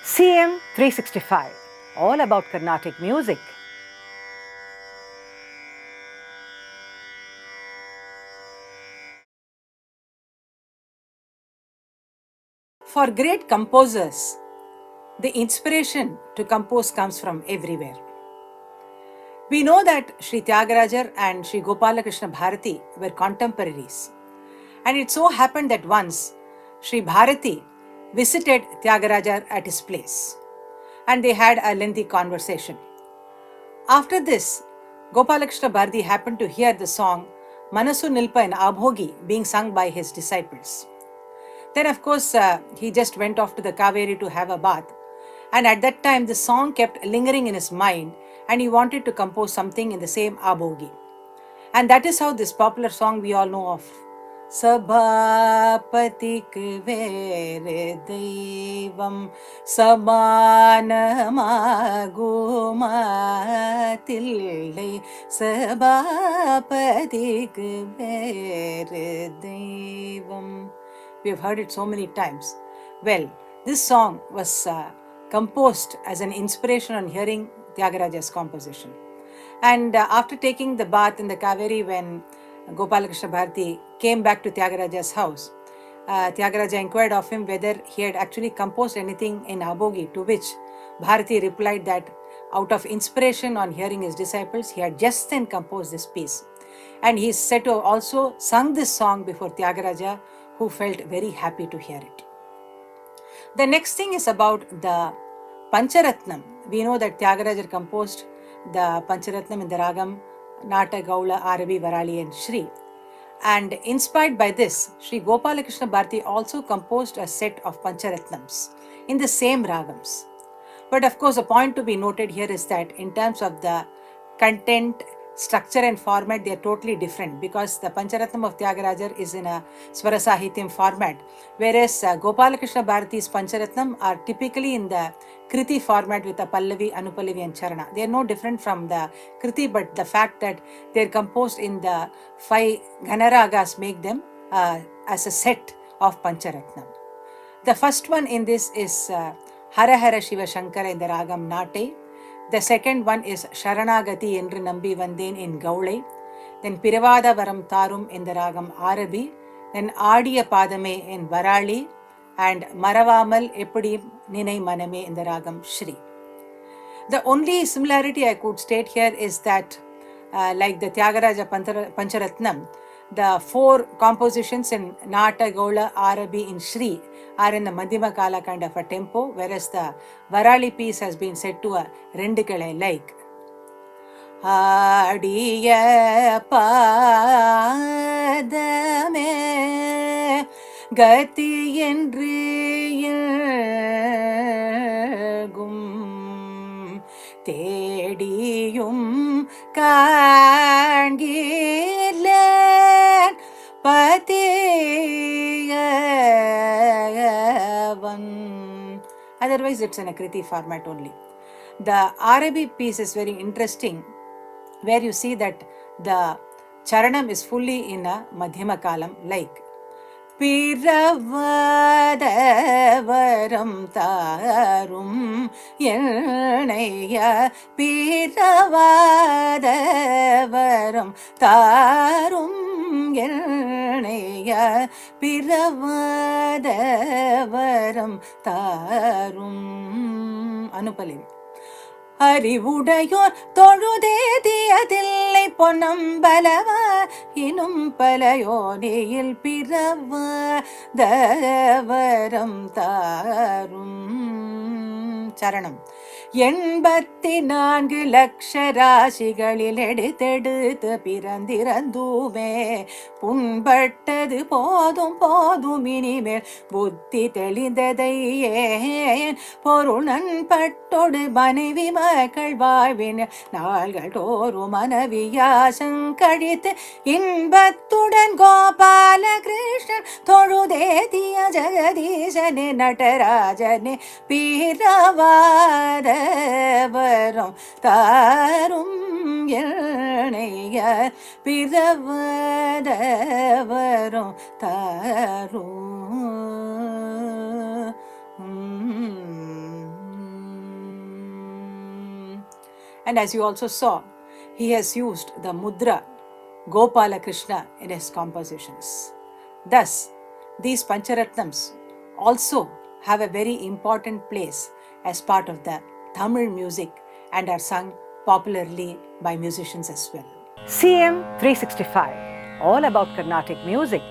CM 365, all about Carnatic music. For great composers, the inspiration to compose comes from everywhere. We know that Sri Thyagaraja and Sri Gopalakrishna Bharathi were contemporaries. And it so happened that once Sri Bharathi visited Thyagaraja at his place and they had a lengthy conversation. After this, Gopalakrishna Bharathi happened to hear the song Manasu Nilpa in Abhogi being sung by his disciples. Then, of course, he just went off to the Kaveri to have a bath. And at that time, the song kept lingering in his mind and he wanted to compose something in the same Abhogi. And that is how this popular song we all know of. Sabhapatik vere deivam samanamagumatillai Sabhapatik vere deivam. We have heard it so many times. Well, this song was composed as an inspiration on hearing Thyagaraja's composition. And after taking the bath in the Kaveri, when Gopalakrishna Bharathi came back to Thyagaraja's house, Thyagaraja inquired of him whether he had actually composed anything in Abhogi, to which Bharathi replied that out of inspiration on hearing his disciples, he had just then composed this piece. And he is said to have also sung this song before Thyagaraja, who felt very happy to hear it. The next thing is about the Pancharatnam. We know that Thyagaraja composed the Pancharatnam in the Ragam Nata, Gaula, Arabi, Varali and Shri. And inspired by this, Sri Gopalakrishna Bharathi also composed a set of Pancharatnams in the same Ragams. But of course, a point to be noted here is that in terms of the content, structure and format, they are totally different, because the Pancharatnam of Thyagaraja is in a Swara Sahityam format, whereas Gopalakrishna Bharathi's Pancharatnam are typically in the Kriti format with a Pallavi, Anupallavi and Charana. They are no different from the Kriti, but the fact that they are composed in the 5 Ganaragas make them as a set of Pancharatnam. The first one in this is Hara Hara Shiva Shankara in the Ragam Nate. The second one is Sharanagati Endru Nambi Vandeen in Gaulai. Then Pirivada Varam Tarum in the Ragam Arabi. Then Adiya Padame in Varali. And Maravamal Epudi Ninai Maname in the Ragam Shri. The only similarity I could state here is that like the Thyagaraja Pancharatnam, the 4 compositions in Nata, Gaula, Arabi in Shri are in the Madhyama Kala kind of a tempo, whereas the Varali piece has been set to a Rendikalai like. Adiya Padame Gati Endriyagum Tediyum Kangilen Patiyavan. Otherwise, it's in a Kriti format only. The Arabi piece is very interesting, where you see that the Charanam is fully in a Madhyama Kalam like. Piravadavaram tarum yenaya Piravadavaram tarum yenaya Piravadavaram tarum Anupallavi. அறிவுடையோர் தொழுதேதியதில்லை பொன்னம்பலவா இனும் பலையோனியில் பிறவதவரம் தாரும். சரணம். 84 லட்ச ராசிகளில் எடுத்தெடுத்து பிறந்திறந்துமே புண்பட்டது போதும் போதும் இனிமேல் புத்தி தெளிந்ததை ஏன் பொருளன் பட்டொடு மனைவி மக்கள் வாழ்வின் நாள்கள் தோறும் மனைவியாசம் கழித்து இன்பத்துடன் கோபாலகிருஷ்ணன் தொழுதேதிய ஜெகதீசனே நடராஜனே பீரவாத வரம் தாரும் எனைய பிறவத வரம் தாரும். And as you also saw, he has used the Mudhra Gopala Krishna in his compositions. Thus, these Pancharatnams also have a very important place as part of the Tamil music and are sung popularly by musicians as well. CM 365, all about Carnatic music.